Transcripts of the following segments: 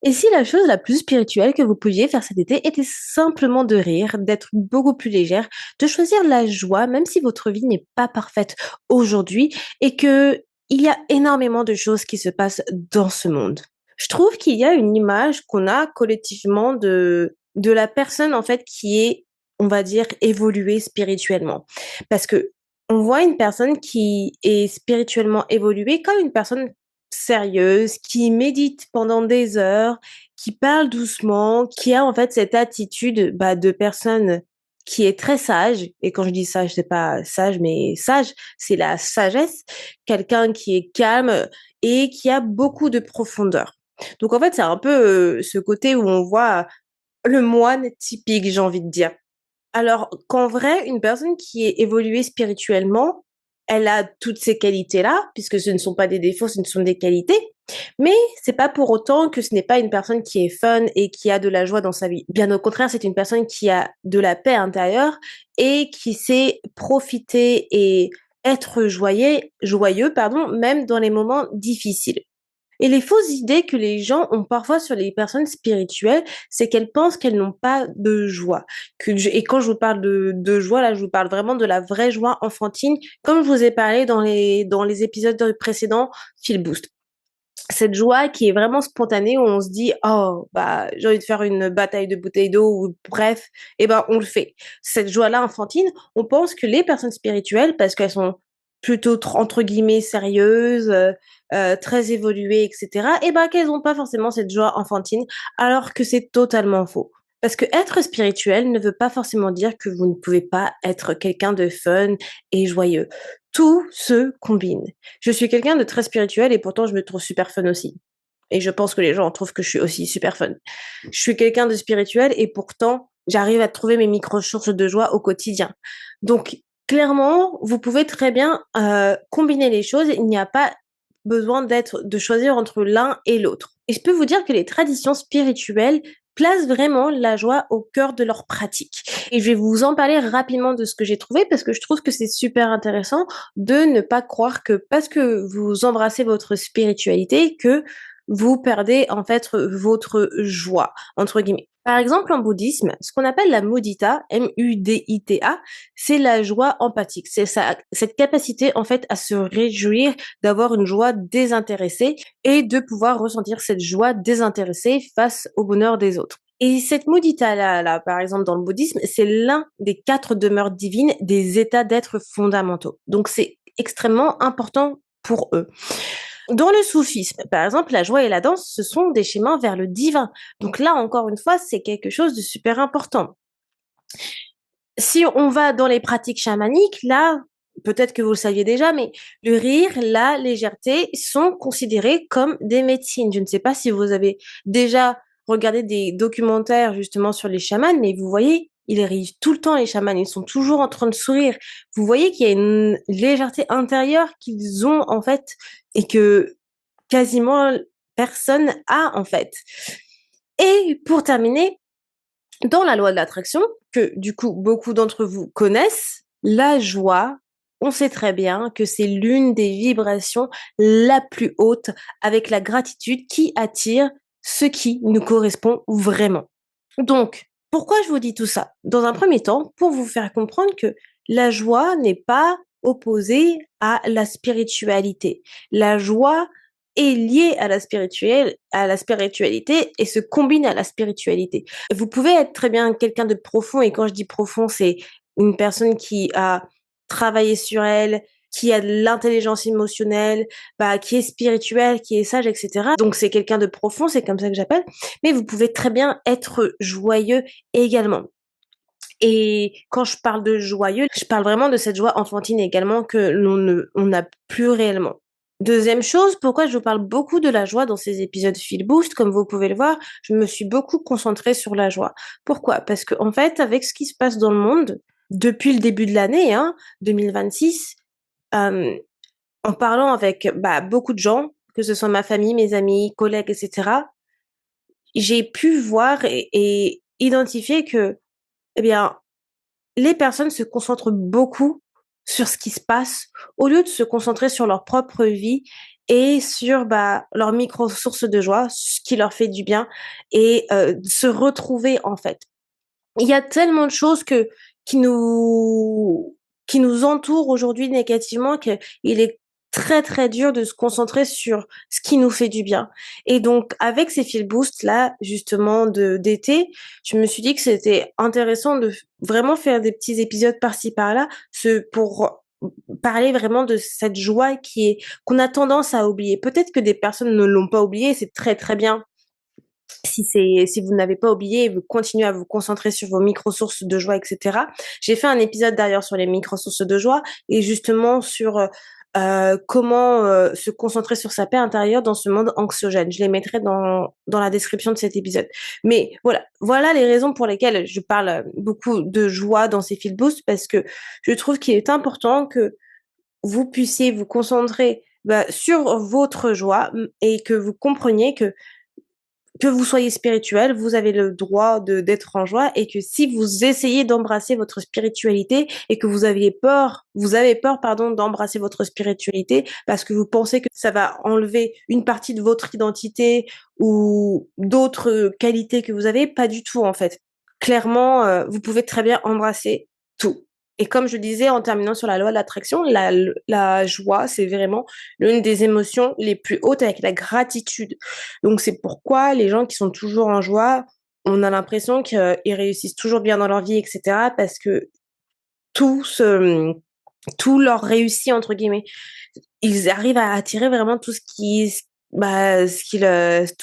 Et si la chose la plus spirituelle que vous pouviez faire cet été était simplement de rire, d'être beaucoup plus légère, de choisir la joie, même si votre vie n'est pas parfaite aujourd'hui et que il y a énormément de choses qui se passent dans ce monde. Je trouve qu'il y a une image qu'on a collectivement de la personne en fait qui est, on va dire, évoluée spirituellement. Parce que on voit une personne qui est spirituellement évoluée comme une personne sérieuse, qui médite pendant des heures, qui parle doucement, qui a en fait cette attitude, de personne qui est très sage. Et quand je dis sage, c'est pas sage, mais sage, c'est la sagesse. Quelqu'un qui est calme et qui a beaucoup de profondeur. Donc en fait, c'est un peu ce côté où on voit le moine typique, j'ai envie de dire. Alors qu'en vrai, une personne qui est évoluée spirituellement, elle a toutes ces qualités-là, puisque ce ne sont pas des défauts, ce ne sont des qualités. Mais c'est pas pour autant que ce n'est pas une personne qui est fun et qui a de la joie dans sa vie. Bien au contraire, c'est une personne qui a de la paix intérieure et qui sait profiter et être joyeux, pardon, même dans les moments difficiles. Et les fausses idées que les gens ont parfois sur les personnes spirituelles, c'est qu'elles pensent qu'elles n'ont pas de joie. Et quand je vous parle de joie, là, je vous parle vraiment de la vraie joie enfantine, comme je vous ai parlé dans les épisodes précédents, Feel Boost. Cette joie qui est vraiment spontanée où on se dit oh j'ai envie de faire une bataille de bouteilles d'eau ou bref et ben on le fait. Cette joie-là enfantine, on pense que les personnes spirituelles parce qu'elles sont plutôt entre guillemets sérieuses, très évoluées etc. et ben qu'elles ont pas forcément cette joie enfantine alors que c'est totalement faux. Parce que être spirituel ne veut pas forcément dire que vous ne pouvez pas être quelqu'un de fun et joyeux. Tout se combine. Je suis quelqu'un de très spirituel et pourtant je me trouve super fun aussi. Et je pense que les gens trouvent que je suis aussi super fun. Je suis quelqu'un de spirituel et pourtant j'arrive à trouver mes micro-sources de joie au quotidien. Donc clairement, vous pouvez très bien combiner les choses. Il n'y a pas besoin de choisir entre l'un et l'autre. Et je peux vous dire que les traditions spirituelles placent vraiment la joie au cœur de leur pratique. Et je vais vous en parler rapidement de ce que j'ai trouvé parce que je trouve que c'est super intéressant de ne pas croire que parce que vous embrassez votre spiritualité que vous perdez en fait votre joie entre guillemets. Par exemple, en bouddhisme, ce qu'on appelle la mudita, M-U-D-I-T-A, c'est la joie empathique. C'est cette capacité en fait à se réjouir, d'avoir une joie désintéressée et de pouvoir ressentir cette joie désintéressée face au bonheur des autres. Et cette mudita-là, par exemple, dans le bouddhisme, c'est l'un des 4 demeures divines des états d'être fondamentaux. Donc, c'est extrêmement important pour eux. Dans le soufisme, par exemple, la joie et la danse, ce sont des chemins vers le divin. Donc là, encore une fois, c'est quelque chose de super important. Si on va dans les pratiques chamaniques, là, peut-être que vous le saviez déjà, mais le rire, la légèreté sont considérés comme des médecines. Je ne sais pas si vous avez déjà regardé des documentaires justement sur les chamans, mais vous voyez, ils rient tout le temps, les chamans, ils sont toujours en train de sourire. Vous voyez qu'il y a une légèreté intérieure qu'ils ont en fait et que quasiment personne a en fait. Et pour terminer, dans la loi de l'attraction, que du coup beaucoup d'entre vous connaissent, la joie, on sait très bien que c'est l'une des vibrations la plus haute avec la gratitude qui attire ce qui nous correspond vraiment. Donc, pourquoi je vous dis tout ça? Dans un premier temps, pour vous faire comprendre que la joie n'est pas opposée à la spiritualité. La joie est liée à la spiritualité et se combine à la spiritualité. Vous pouvez être très bien quelqu'un de profond et quand je dis profond, c'est une personne qui a travaillé sur elle, qui a de l'intelligence émotionnelle, qui est spirituelle, qui est sage, etc. Donc c'est quelqu'un de profond, c'est comme ça que j'appelle mais vous pouvez très bien être joyeux également. Et quand je parle de joyeux, je parle vraiment de cette joie enfantine également que on n'a plus réellement. Deuxième chose, pourquoi je vous parle beaucoup de la joie dans ces épisodes Feel Boost, comme vous pouvez le voir, je me suis beaucoup concentrée sur la joie. Pourquoi? Parce que en fait, avec ce qui se passe dans le monde, depuis le début de l'année, 2026, euh, en parlant avec beaucoup de gens, que ce soit ma famille, mes amis, collègues, etc., j'ai pu voir et identifier que, eh bien, les personnes se concentrent beaucoup sur ce qui se passe au lieu de se concentrer sur leur propre vie et sur, bah, leur micro source de joie, ce qui leur fait du bien et se retrouver, en fait. Il y a tellement de choses qui nous qui nous entourent aujourd'hui négativement qu'il est très, très dur de se concentrer sur ce qui nous fait du bien et donc avec ces feel boost là, justement de d'été, je me suis dit que c'était intéressant de vraiment faire des petits épisodes par-ci par-là, ce pour parler vraiment de cette joie qui est qu'on a tendance à oublier. Peut-être que des personnes ne l'ont pas oublié, c'est très, très bien si vous n'avez pas oublié et vous continuez à vous concentrer sur vos micro-sources de joie, et cetera. J'ai fait un épisode d'ailleurs sur les micro-sources de joie et justement sur, comment, se concentrer sur sa paix intérieure dans ce monde anxiogène. Je les mettrai dans la description de cet épisode. Mais voilà les raisons pour lesquelles je parle, beaucoup de joie dans ces feel boost parce que je trouve qu'il est important que vous puissiez vous concentrer, bah, sur votre joie, et que vous compreniez que vous soyez spirituel, vous avez le droit d'être en joie et que si vous essayez d'embrasser votre spiritualité et que vous avez peur, pardon, d'embrasser votre spiritualité parce que vous pensez que ça va enlever une partie de votre identité ou d'autres qualités que vous avez, pas du tout, en fait. Clairement, vous pouvez très bien embrasser tout. Et comme je disais en terminant sur la loi de l'attraction, la joie, c'est vraiment l'une des émotions les plus hautes avec la gratitude. Donc c'est pourquoi les gens qui sont toujours en joie, on a l'impression qu'ils réussissent toujours bien dans leur vie, et cetera, parce que tout se tout leur «réussit» entre guillemets. Ils arrivent à attirer vraiment bah, tout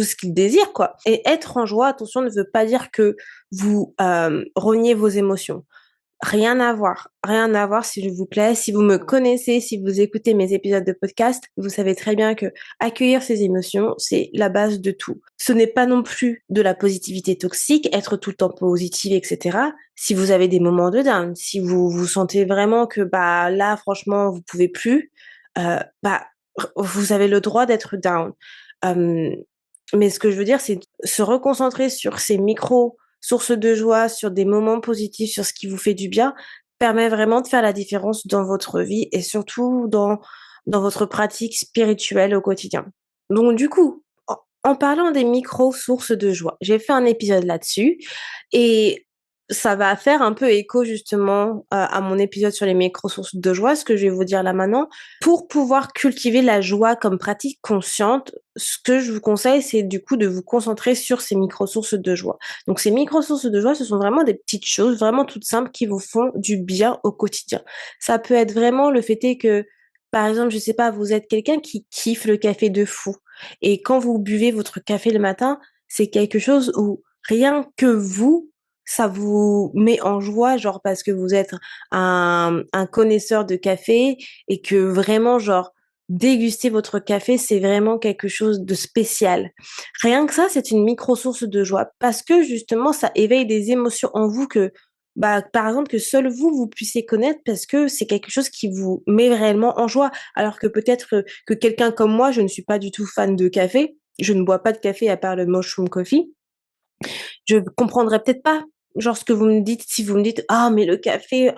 ce qu'ils désirent, quoi. Et être en joie, attention, ne veut pas dire que vous, reniez vos émotions. Rien à voir s'il vous plaît. Si vous me connaissez, si vous écoutez mes épisodes de podcast, vous savez très bien que accueillir ses émotions, c'est la base de tout. Ce n'est pas non plus de la positivité toxique, être tout le temps positive, et cetera. Si vous avez des moments de down, si vous vous sentez vraiment que, bah, là, franchement, vous pouvez plus, bah, vous avez le droit d'être down. Hem, mais ce que je veux dire, c'est se reconcentrer sur ces micros source de joie, sur des moments positifs, sur ce qui vous fait du bien, permet vraiment de faire la différence dans votre vie et surtout dans votre pratique spirituelle au quotidien. Donc du coup, en parlant des micro-sources de joie, j'ai fait un épisode là-dessus et ça va faire un peu écho justement, à mon épisode sur les micro-sources de joie, ce que je vais vous dire là maintenant. Pour pouvoir cultiver la joie comme pratique consciente, ce que je vous conseille, c'est du coup de vous concentrer sur ces micro-sources de joie. Donc ces micro-sources de joie, ce sont vraiment des petites choses, vraiment toutes simples qui vous font du bien au quotidien. Ça peut être vraiment le fait est que, par exemple, je sais pas, vous êtes quelqu'un qui kiffe le café de fou et quand vous buvez votre café le matin, c'est quelque chose où rien que vous, ça vous met en joie, genre parce que vous êtes un connaisseur de café et que vraiment genre déguster votre café, c'est vraiment quelque chose de spécial. Rien que ça, c'est une micro source de joie parce que justement, ça éveille des émotions en vous que, bah, par exemple, que seul vous, vous puissiez connaître parce que c'est quelque chose qui vous met réellement en joie. Alors que peut-être que quelqu'un comme moi, je ne suis pas du tout fan de café. Je ne bois pas de café à part le mushroom coffee. Je comprendrais peut-être pas, genre ce que vous me dites, si vous me dites: «Ah mais le café,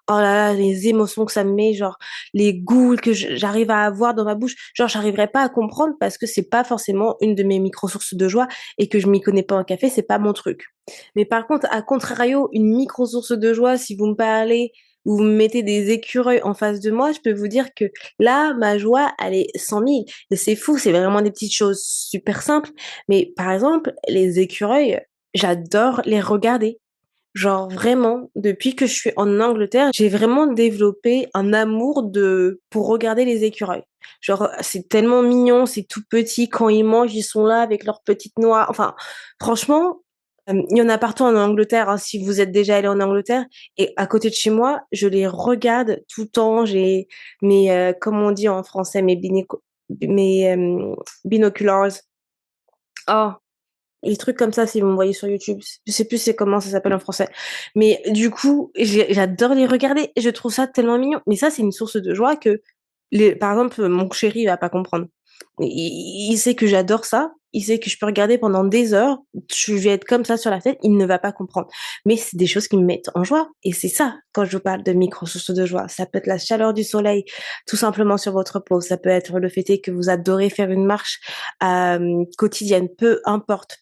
oh là là, les émotions que ça me met, genre les goûts que j'arrive à avoir dans ma bouche», genre j'arriverais pas à comprendre parce que c'est pas forcément une de mes micro sources de joie et que je m'y connais pas en café, c'est pas mon truc. Mais par contre, à contrario, une micro source de joie, si vous me parlez ou vous me mettez des écureuils en face de moi, je peux vous dire que là, ma joie, elle est 100 000 et c'est fou, c'est vraiment des petites choses super simples. Mais par exemple, les écureuils, j'adore les regarder. Genre vraiment, depuis que je suis en Angleterre, j'ai vraiment développé un amour pour regarder les écureuils. Genre, c'est tellement mignon, c'est tout petit, quand ils mangent, ils sont là avec leurs petites noix. Enfin, franchement, il y en a partout en Angleterre, hein, si vous êtes déjà allé en Angleterre et à côté de chez moi, je les regarde tout le temps. J'ai comment on dit en français, mes, binoculars. Oh! Les trucs comme ça, si vous me voyez sur YouTube, je sais plus c'est comment ça s'appelle en français. Mais du coup, j'adore les regarder et je trouve ça tellement mignon. Mais ça, c'est une source de joie que par exemple, mon chéri va pas comprendre. Il sait que j'adore ça, il sait que je peux regarder pendant des heures, je vais être comme ça sur la tête, il ne va pas comprendre. Mais c'est des choses qui me mettent en joie et c'est ça, quand je vous parle de micro-sources de joie. Ça peut être la chaleur du soleil, tout simplement sur votre peau. Ça peut être le fait est que vous adorez faire une marche, quotidienne, peu importe.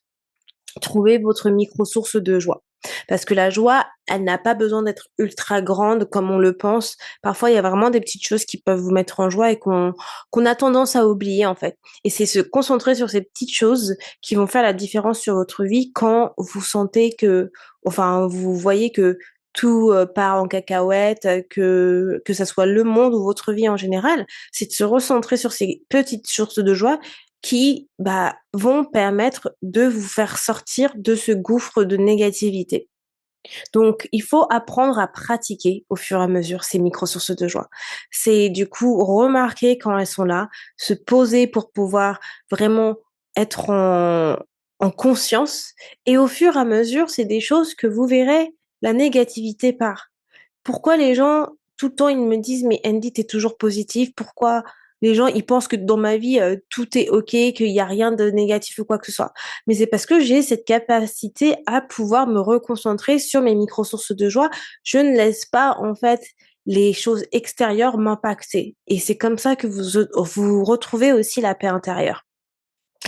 Trouvez votre micro-source de joie. Parce que la joie, elle n'a pas besoin d'être ultra grande comme on le pense. Parfois, il y a vraiment des petites choses qui peuvent vous mettre en joie et qu'on a tendance à oublier, en fait. Et c'est se concentrer sur ces petites choses qui vont faire la différence sur votre vie quand vous sentez que, enfin, vous voyez que tout part en cacahuète, que ça soit le monde ou votre vie en général. C'est de se recentrer sur ces petites sources de joie qui, bah, vont permettre de vous faire sortir de ce gouffre de négativité. Donc, il faut apprendre à pratiquer au fur et à mesure ces micro-sources de joie. C'est du coup remarquer quand elles sont là, se poser pour pouvoir vraiment être en conscience et au fur et à mesure, c'est des choses que vous verrez, la négativité part. Pourquoi les gens, tout le temps, ils me disent: «Mais Andy, tu es toujours positive, pourquoi les gens, ils pensent que dans ma vie, tout est OK, qu'il y a rien de négatif ou quoi que ce soit?» Mais c'est parce que j'ai cette capacité à pouvoir me reconcentrer sur mes micro-sources de joie. Je ne laisse pas, en fait, les choses extérieures m'impacter et c'est comme ça que vous retrouvez aussi la paix intérieure.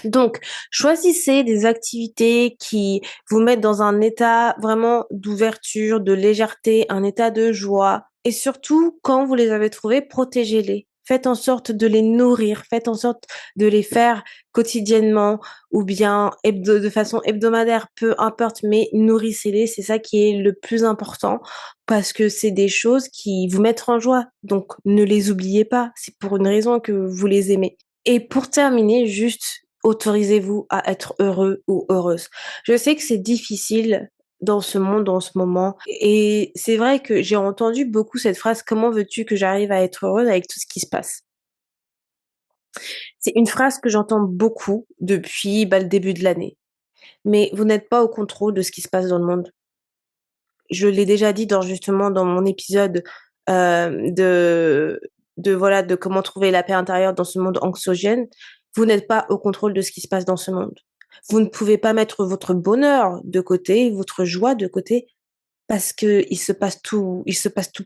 Donc, choisissez des activités qui vous mettent dans un état vraiment d'ouverture, de légèreté, un état de joie et surtout, quand vous les avez trouvées, protégez-les. Faites en sorte de les nourrir, faites en sorte de les faire quotidiennement ou bien de façon hebdomadaire, peu importe, mais nourrissez-les, c'est ça qui est le plus important parce que c'est des choses qui vous mettent en joie. Donc, ne les oubliez pas, c'est pour une raison que vous les aimez. Et pour terminer, juste autorisez-vous à être heureux ou heureuse. Je sais que c'est difficile dans ce monde en ce moment et c'est vrai que j'ai entendu beaucoup cette phrase: «Comment veux-tu que j'arrive à être heureuse avec tout ce qui se passe?» C'est une phrase que j'entends beaucoup depuis, bah, le début de l'année. Mais vous n'êtes pas au contrôle de ce qui se passe dans le monde. Je l'ai déjà dit justement dans mon épisode, hem, de voilà, de comment trouver la paix intérieure dans ce monde anxiogène. Vous n'êtes pas au contrôle de ce qui se passe dans ce monde. Vous ne pouvez pas mettre votre bonheur de côté, votre joie de côté, parce qu'il se passe tout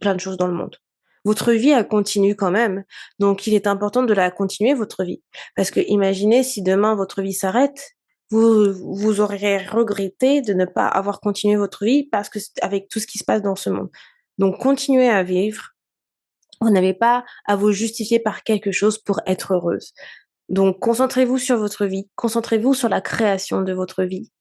plein de choses dans le monde. Votre vie, elle continue quand même, donc il est important de la continuer votre vie. Parce que imaginez si demain votre vie s'arrête, vous aurez regretté de ne pas avoir continué votre vie parce que avec tout ce qui se passe dans ce monde. Donc continuez à vivre, vous n'avez pas à vous justifier par quelque chose pour être heureuse. Donc concentrez-vous sur votre vie, concentrez-vous sur la création de votre vie.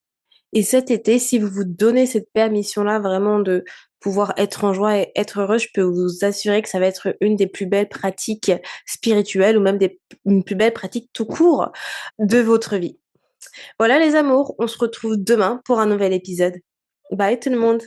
Et cet été, si vous vous donnez cette permission-là vraiment de pouvoir être en joie et être heureux, je peux vous assurer que ça va être une des plus belles pratiques spirituelles ou même une plus belle pratique tout court de votre vie. Voilà les amours, on se retrouve demain pour un nouvel épisode. Bye tout le monde.